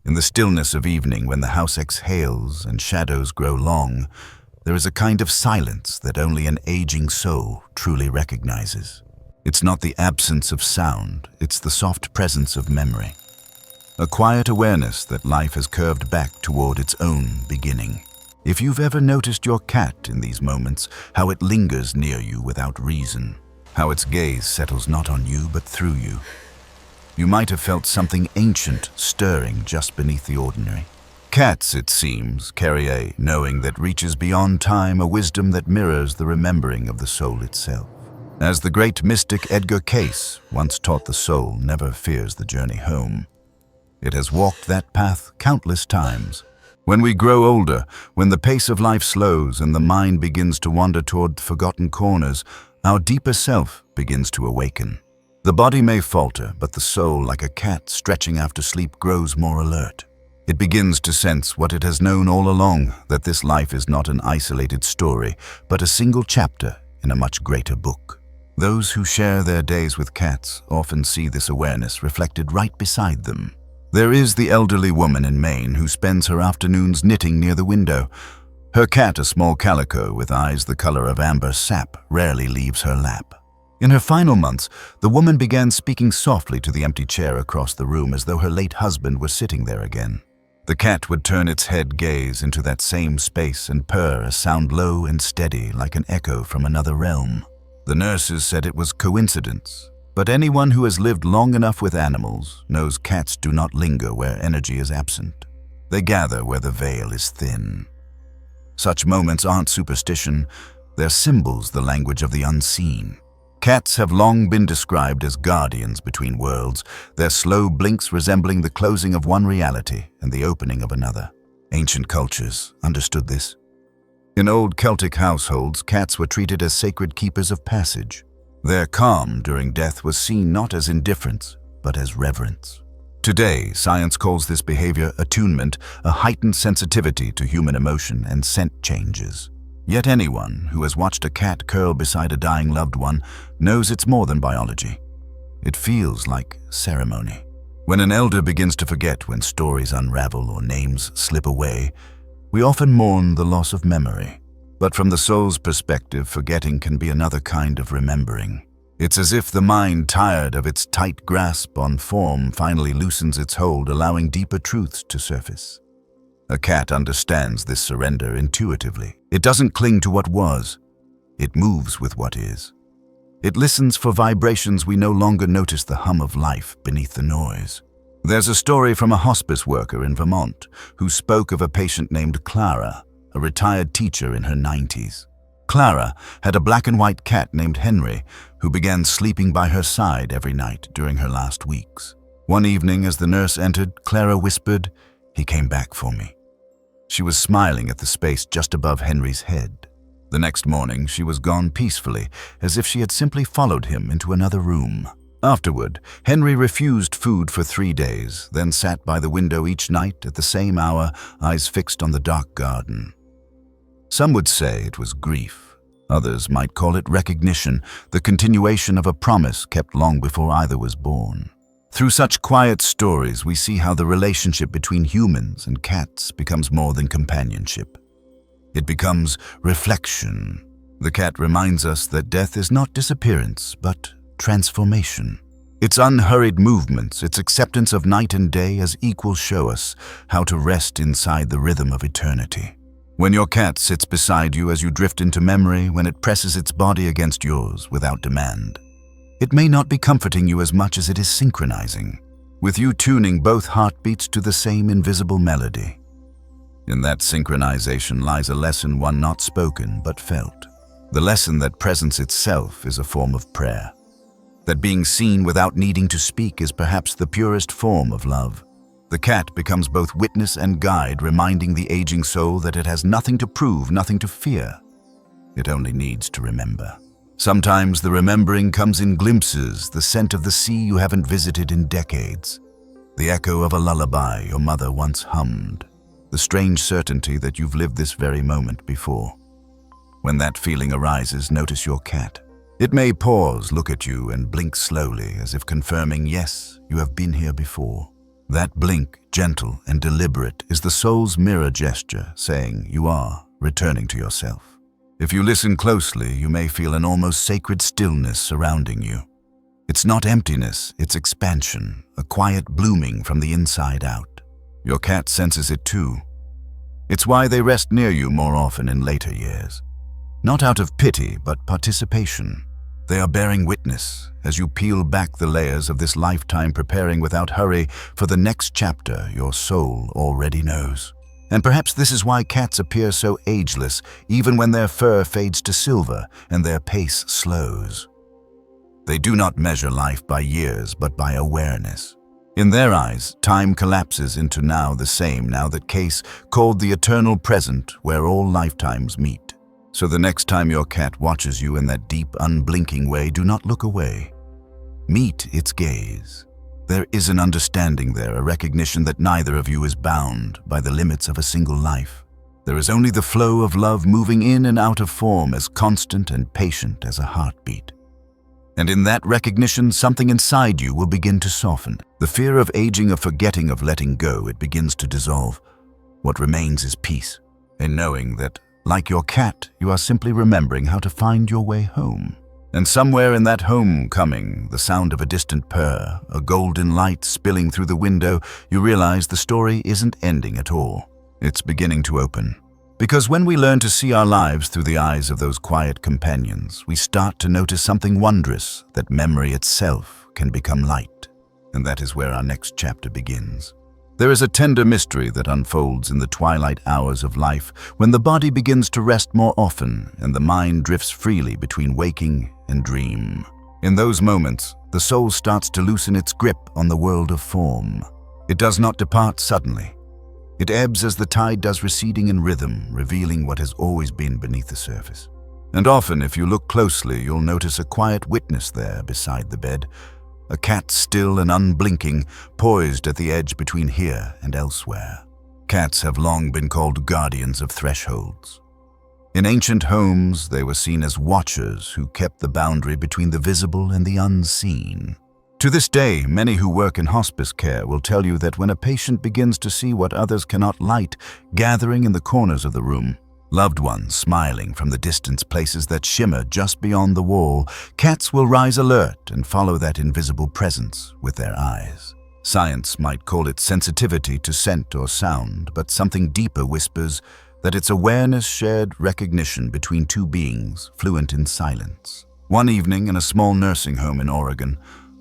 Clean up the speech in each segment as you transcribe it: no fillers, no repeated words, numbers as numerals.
In the stillness of evening, when the house exhales and shadows grow long, there is a kind of silence that only an aging soul truly recognizes. It's not the absence of sound, it's the soft presence of memory. A quiet awareness that life has curved back toward its own beginning. If you've ever noticed your cat in these moments, how it lingers near you without reason, how its gaze settles not on you but through you, you might have felt something ancient stirring just beneath the ordinary. Cats, it seems, carry a knowing that reaches beyond time, a wisdom that mirrors the remembering of the soul itself. As the great mystic Edgar Cayce once taught, the soul never fears the journey home. It has walked that path countless times. When we grow older, when the pace of life slows and the mind begins to wander toward forgotten corners, our deeper self begins to awaken. The body may falter, but the soul, like a cat stretching after sleep, grows more alert. It begins to sense what it has known all along, that this life is not an isolated story, but a single chapter in a much greater book. Those who share their days with cats often see this awareness reflected right beside them. There is the elderly woman in Maine who spends her afternoons knitting near the window. Her cat, a small calico with eyes the color of amber sap, rarely leaves her lap. In her final months, the woman began speaking softly to the empty chair across the room, as though her late husband were sitting there again. The cat would turn its head gaze into that same space and purr, a sound low and steady like an echo from another realm. The nurses said it was coincidence, but anyone who has lived long enough with animals knows cats do not linger where energy is absent. They gather where the veil is thin. Such moments aren't superstition, they're symbols, the language of the unseen. Cats have long been described as guardians between worlds, their slow blinks resembling the closing of one reality and the opening of another. Ancient cultures understood this. In old Celtic households, cats were treated as sacred keepers of passage. Their calm during death was seen not as indifference, but as reverence. Today, science calls this behavior attunement, a heightened sensitivity to human emotion and scent changes. Yet anyone who has watched a cat curl beside a dying loved one knows it's more than biology. It feels like ceremony. When an elder begins to forget, when stories unravel or names slip away, we often mourn the loss of memory. But from the soul's perspective, forgetting can be another kind of remembering. It's as if the mind, tired of its tight grasp on form, finally loosens its hold, allowing deeper truths to surface. A cat understands this surrender intuitively. It doesn't cling to what was. It moves with what is. It listens for vibrations we no longer notice, the hum of life beneath the noise. There's a story from a hospice worker in Vermont who spoke of a patient named Clara, a retired teacher in her 90s. Clara had a black and white cat named Henry who began sleeping by her side every night during her last weeks. One evening, as the nurse entered, Clara whispered, "He came back for me." She was smiling at the space just above Henry's head. The next morning, she was gone peacefully, as if she had simply followed him into another room. Afterward, Henry refused food for 3 days, then sat by the window each night at the same hour, eyes fixed on the dark garden. Some would say it was grief. Others might call it recognition, the continuation of a promise kept long before either was born. Through such quiet stories, we see how the relationship between humans and cats becomes more than companionship. It becomes reflection. The cat reminds us that death is not disappearance, but transformation. Its unhurried movements, its acceptance of night and day as equals show us how to rest inside the rhythm of eternity. When your cat sits beside you as you drift into memory, when it presses its body against yours without demand, it may not be comforting you as much as it is synchronizing, with you tuning both heartbeats to the same invisible melody. In that synchronization lies a lesson, one not spoken but felt. The lesson that presence itself is a form of prayer. That being seen without needing to speak is perhaps the purest form of love. The cat becomes both witness and guide, reminding the aging soul that it has nothing to prove, nothing to fear. It only needs to remember. Sometimes the remembering comes in glimpses, the scent of the sea you haven't visited in decades, the echo of a lullaby your mother once hummed, the strange certainty that you've lived this very moment before. When that feeling arises, notice your cat. It may pause, look at you, and blink slowly, as if confirming, yes, you have been here before. That blink, gentle and deliberate, is the soul's mirror gesture saying you are returning to yourself. If you listen closely, you may feel an almost sacred stillness surrounding you. It's not emptiness, it's expansion, a quiet blooming from the inside out. Your cat senses it too. It's why they rest near you more often in later years. Not out of pity, but participation. They are bearing witness as you peel back the layers of this lifetime, preparing without hurry for the next chapter your soul already knows. And perhaps this is why cats appear so ageless, even when their fur fades to silver and their pace slows. They do not measure life by years, but by awareness. In their eyes, time collapses into now the same, now that Cayce called the eternal present where all lifetimes meet. So the next time your cat watches you in that deep, unblinking way, do not look away. Meet its gaze. There is an understanding there, a recognition that neither of you is bound by the limits of a single life. There is only the flow of love moving in and out of form, as constant and patient as a heartbeat. And in that recognition, something inside you will begin to soften. The fear of aging, of forgetting, of letting go, it begins to dissolve. What remains is peace, in knowing that, like your cat, you are simply remembering how to find your way home. And somewhere in that homecoming, the sound of a distant purr, a golden light spilling through the window, you realize the story isn't ending at all. It's beginning to open. Because when we learn to see our lives through the eyes of those quiet companions, we start to notice something wondrous, that memory itself can become light. And that is where our next chapter begins. There is a tender mystery that unfolds in the twilight hours of life, when the body begins to rest more often and the mind drifts freely between waking and dream. In those moments, the soul starts to loosen its grip on the world of form. It does not depart suddenly. It ebbs as the tide does, receding in rhythm, revealing what has always been beneath the surface. And often, if you look closely, you'll notice a quiet witness there beside the bed, a cat still and unblinking, poised at the edge between here and elsewhere. Cats have long been called guardians of thresholds. In ancient homes, they were seen as watchers who kept the boundary between the visible and the unseen. To this day, many who work in hospice care will tell you that when a patient begins to see what others cannot light, gathering in the corners of the room, loved ones smiling from the distance, places that shimmer just beyond the wall, cats will rise alert and follow that invisible presence with their eyes. Science might call it sensitivity to scent or sound, but something deeper whispers that it's awareness, shared recognition between two beings fluent in silence. One evening in a small nursing home in Oregon,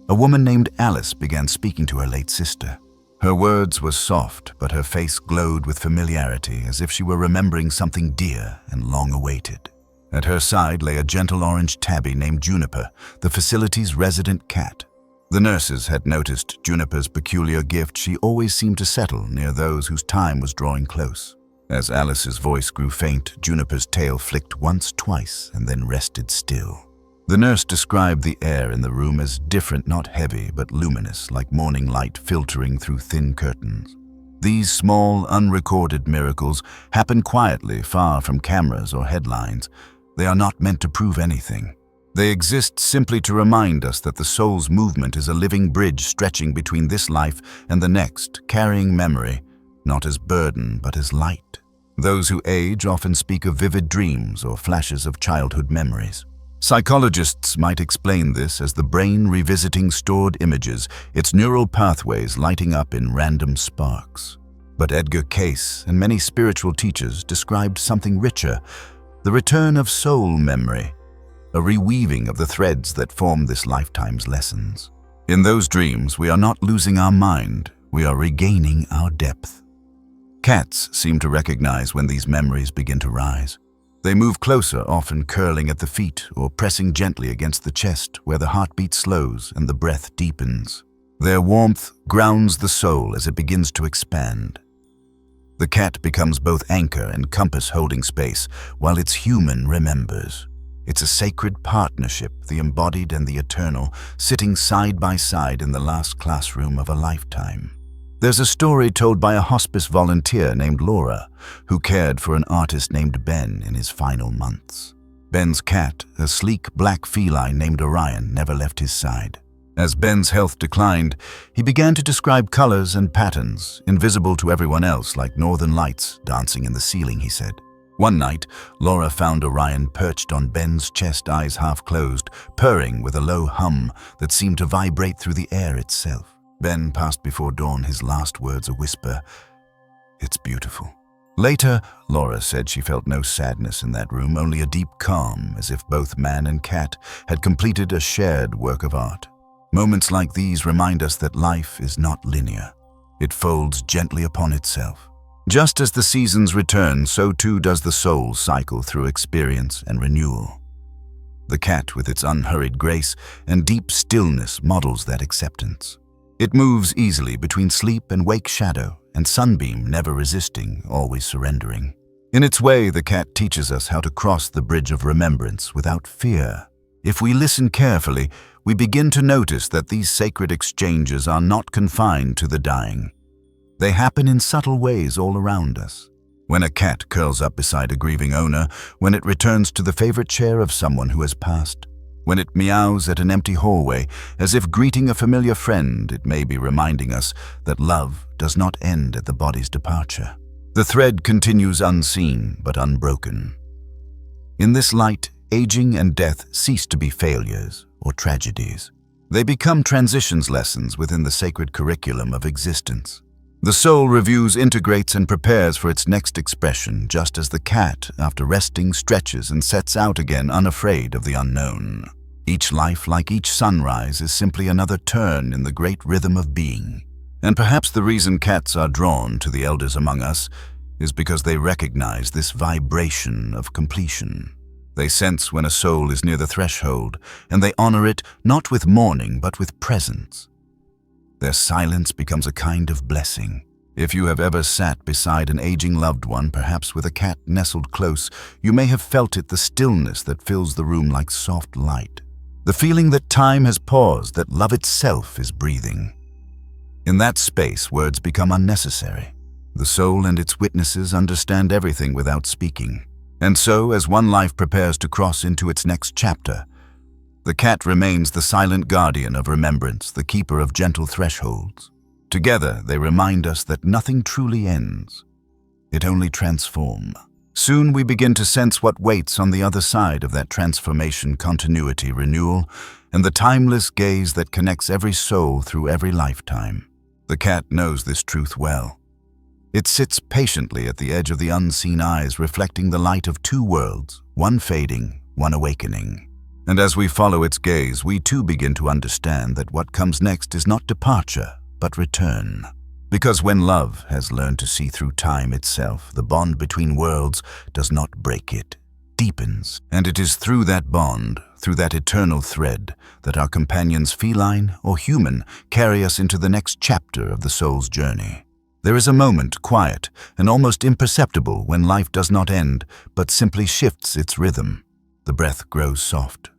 a woman named Alice began speaking to her late sister. Her words were soft, but her face glowed with familiarity, as if she were remembering something dear and long awaited. At her side lay a gentle orange tabby named Juniper, the facility's resident cat. The nurses had noticed Juniper's peculiar gift. She always seemed to settle near those whose time was drawing close. As Alice's voice grew faint, Juniper's tail flicked once, twice, and then rested still. The nurse described the air in the room as different, not heavy, but luminous, like morning light filtering through thin curtains. These small, unrecorded miracles happen quietly, far from cameras or headlines. They are not meant to prove anything. They exist simply to remind us that the soul's movement is a living bridge stretching between this life and the next, carrying memory, not as burden, but as light. Those who age often speak of vivid dreams or flashes of childhood memories. Psychologists might explain this as the brain revisiting stored images, its neural pathways lighting up in random sparks. But Edgar Cayce and many spiritual teachers described something richer, the return of soul memory, a reweaving of the threads that form this lifetime's lessons. In those dreams, we are not losing our mind, we are regaining our depth. Cats seem to recognize when these memories begin to rise. They move closer, often curling at the feet or pressing gently against the chest, where the heartbeat slows and the breath deepens. Their warmth grounds the soul as it begins to expand. The cat becomes both anchor and compass, holding space, while its human remembers. It's a sacred partnership, the embodied and the eternal, sitting side by side in the last classroom of a lifetime. There's a story told by a hospice volunteer named Laura, who cared for an artist named Ben in his final months. Ben's cat, a sleek black feline named Orion, never left his side. As Ben's health declined, he began to describe colors and patterns, invisible to everyone else like northern lights dancing in the ceiling, he said. One night, Laura found Orion perched on Ben's chest, eyes half closed, purring with a low hum that seemed to vibrate through the air itself. Ben passed before dawn, his last words a whisper. "It's beautiful." Later, Laura said she felt no sadness in that room, only a deep calm, as if both man and cat had completed a shared work of art. Moments like these remind us that life is not linear. It folds gently upon itself. Just as the seasons return, so too does the soul cycle through experience and renewal. The cat, with its unhurried grace and deep stillness, models that acceptance. It moves easily between sleep and wake shadow, and sunbeam, never resisting, always surrendering. In its way, the cat teaches us how to cross the bridge of remembrance without fear. If we listen carefully, we begin to notice that these sacred exchanges are not confined to the dying. They happen in subtle ways all around us. When a cat curls up beside a grieving owner, when it returns to the favorite chair of someone who has passed, when it meows at an empty hallway, as if greeting a familiar friend, it may be reminding us that love does not end at the body's departure. The thread continues unseen but unbroken. In this light, aging and death cease to be failures or tragedies. They become transitions lessons within the sacred curriculum of existence. The soul reviews, integrates, and prepares for its next expression, just as the cat, after resting, stretches and sets out again, unafraid of the unknown. Each life, like each sunrise, is simply another turn in the great rhythm of being. And perhaps the reason cats are drawn to the elders among us is because they recognize this vibration of completion. They sense when a soul is near the threshold, and they honor it not with mourning but with presence. Their silence becomes a kind of blessing. If you have ever sat beside an aging loved one, perhaps with a cat nestled close, you may have felt it, the stillness that fills the room like soft light. The feeling that time has paused, that love itself is breathing. In that space, words become unnecessary. The soul and its witnesses understand everything without speaking. And so, as one life prepares to cross into its next chapter, the cat remains the silent guardian of remembrance, the keeper of gentle thresholds. Together, they remind us that nothing truly ends. It only transforms. Soon we begin to sense what waits on the other side of that transformation, continuity, renewal, and the timeless gaze that connects every soul through every lifetime. The cat knows this truth well. It sits patiently at the edge of the unseen eyes, reflecting the light of two worlds, one fading, one awakening. And as we follow its gaze, we too begin to understand that what comes next is not departure, but return. Because when love has learned to see through time itself, the bond between worlds does not break, it deepens. And it is through that bond, through that eternal thread, that our companions, feline or human, carry us into the next chapter of the soul's journey. There is a moment, quiet and almost imperceptible, when life does not end, but simply shifts its rhythm. The breath grows soft.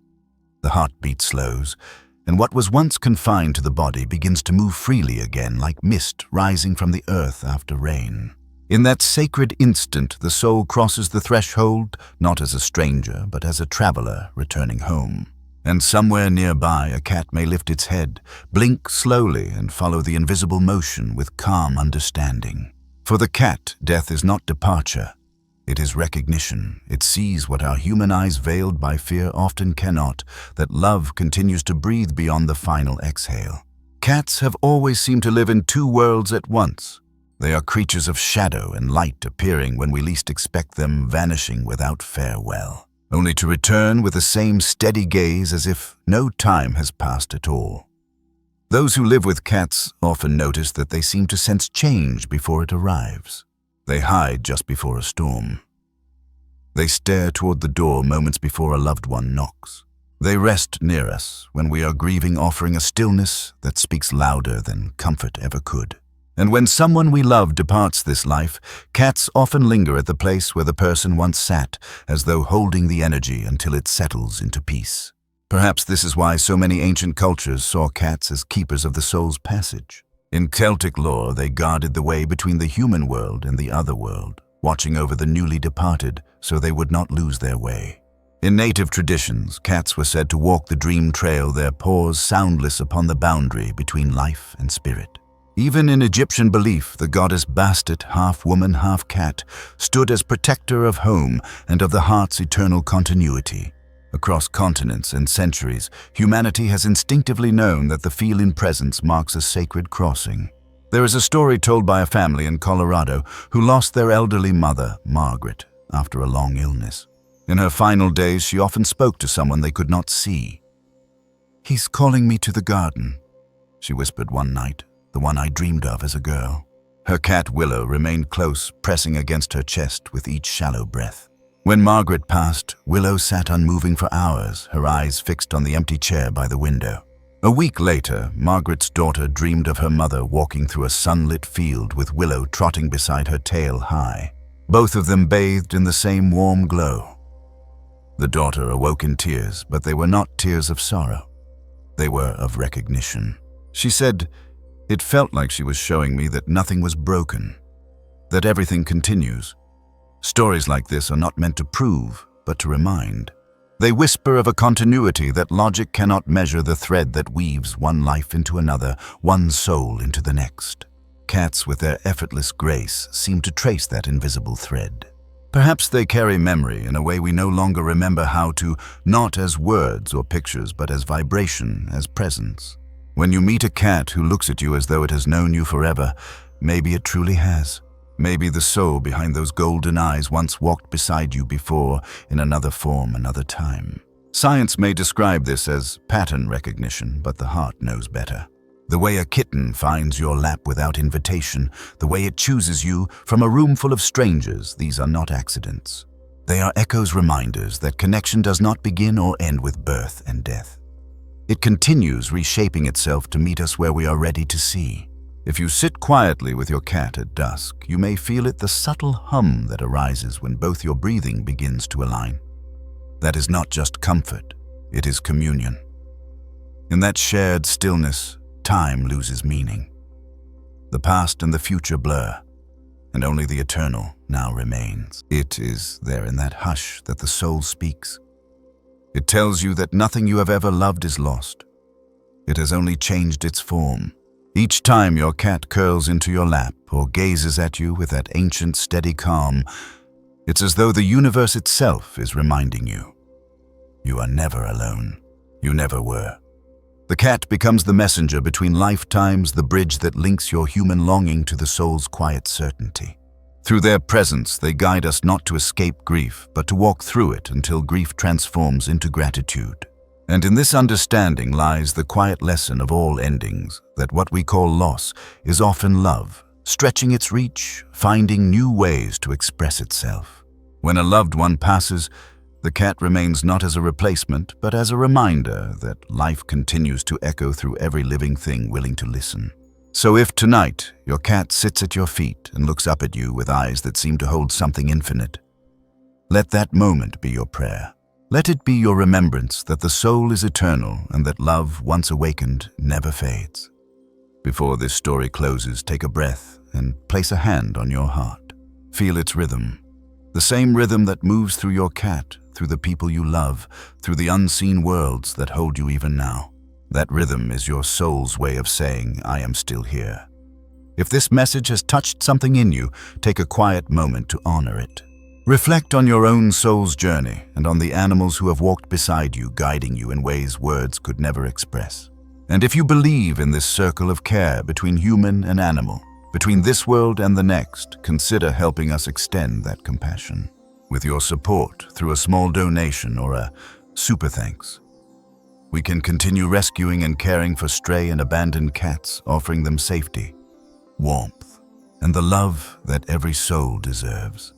The heartbeat slows, and what was once confined to the body begins to move freely again, like mist rising from the earth after rain. In that sacred instant, the soul crosses the threshold, not as a stranger, but as a traveler returning home. And somewhere nearby, a cat may lift its head, blink slowly, and follow the invisible motion with calm understanding. For the cat, death is not departure. It is recognition. It sees what our human eyes veiled by fear often cannot, that love continues to breathe beyond the final exhale. Cats have always seemed to live in two worlds at once. They are creatures of shadow and light, appearing when we least expect them, vanishing without farewell, only to return with the same steady gaze as if no time has passed at all. Those who live with cats often notice that they seem to sense change before it arrives. They hide just before a storm. They stare toward the door moments before a loved one knocks. They rest near us when we are grieving, offering a stillness that speaks louder than comfort ever could. And when someone we love departs this life, cats often linger at the place where the person once sat, as though holding the energy until it settles into peace. Perhaps this is why so many ancient cultures saw cats as keepers of the soul's passage. In Celtic lore, they guarded the way between the human world and the other world, watching over the newly departed so they would not lose their way. In native traditions, cats were said to walk the dream trail, their paws soundless upon the boundary between life and spirit. Even in Egyptian belief, the goddess Bastet, half woman, half cat, stood as protector of home and of the heart's eternal continuity. Across continents and centuries, humanity has instinctively known that the feline presence marks a sacred crossing. There is a story told by a family in Colorado who lost their elderly mother, Margaret, after a long illness. In her final days, she often spoke to someone they could not see. "He's calling me to the garden," she whispered one night, the one I dreamed of as a girl. Her cat Willow remained close, pressing against her chest with each shallow breath. When Margaret passed, Willow sat unmoving for hours, her eyes fixed on the empty chair by the window. A week later, Margaret's daughter dreamed of her mother walking through a sunlit field with Willow trotting beside her, tail high. Both of them bathed in the same warm glow. The daughter awoke in tears, but they were not tears of sorrow. They were of recognition. She said, "It felt like she was showing me that nothing was broken, that everything continues." Stories like this are not meant to prove, but to remind. They whisper of a continuity that logic cannot measure, the thread that weaves one life into another, one soul into the next. Cats, with their effortless grace, seem to trace that invisible thread. Perhaps they carry memory in a way we no longer remember how to, not as words or pictures, but as vibration, as presence. When you meet a cat who looks at you as though it has known you forever, maybe it truly has. Maybe the soul behind those golden eyes once walked beside you before, in another form, another time. Science may describe this as pattern recognition, but the heart knows better. The way a kitten finds your lap without invitation, the way it chooses you from a room full of strangers, these are not accidents. They are echoes, reminders that connection does not begin or end with birth and death. It continues reshaping itself to meet us where we are ready to see. If you sit quietly with your cat at dusk, you may feel it, the subtle hum that arises when both your breathing begins to align. That is not just comfort, it is communion. In that shared stillness, time loses meaning. The past and the future blur, and only the eternal now remains. It is there in that hush that the soul speaks. It tells you that nothing you have ever loved is lost. It has only changed its form. Each time your cat curls into your lap or gazes at you with that ancient, steady calm, it's as though the universe itself is reminding you. You are never alone. You never were. The cat becomes the messenger between lifetimes, the bridge that links your human longing to the soul's quiet certainty. Through their presence, they guide us not to escape grief, but to walk through it until grief transforms into gratitude. And in this understanding lies the quiet lesson of all endings, that what we call loss is often love, stretching its reach, finding new ways to express itself. When a loved one passes, the cat remains not as a replacement, but as a reminder that life continues to echo through every living thing willing to listen. So if tonight your cat sits at your feet and looks up at you with eyes that seem to hold something infinite, let that moment be your prayer. Let it be your remembrance that the soul is eternal and that love, once awakened, never fades. Before this story closes, take a breath and place a hand on your heart. Feel its rhythm, the same rhythm that moves through your cat, through the people you love, through the unseen worlds that hold you even now. That rhythm is your soul's way of saying, I am still here. If this message has touched something in you, take a quiet moment to honor it. Reflect on your own soul's journey and on the animals who have walked beside you, guiding you in ways words could never express. And if you believe in this circle of care between human and animal, between this world and the next, consider helping us extend that compassion. With your support, through a small donation or a super thanks, we can continue rescuing and caring for stray and abandoned cats, offering them safety, warmth, and the love that every soul deserves.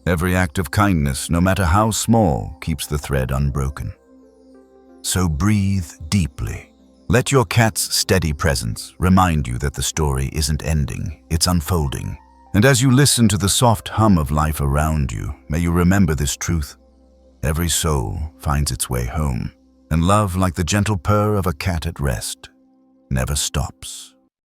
Every act of kindness, no matter how small, keeps the thread unbroken. So breathe deeply. Let your cat's steady presence remind you that the story isn't ending, it's unfolding. And as you listen to the soft hum of life around you, may you remember this truth. Every soul finds its way home, and love, like the gentle purr of a cat at rest, never stops.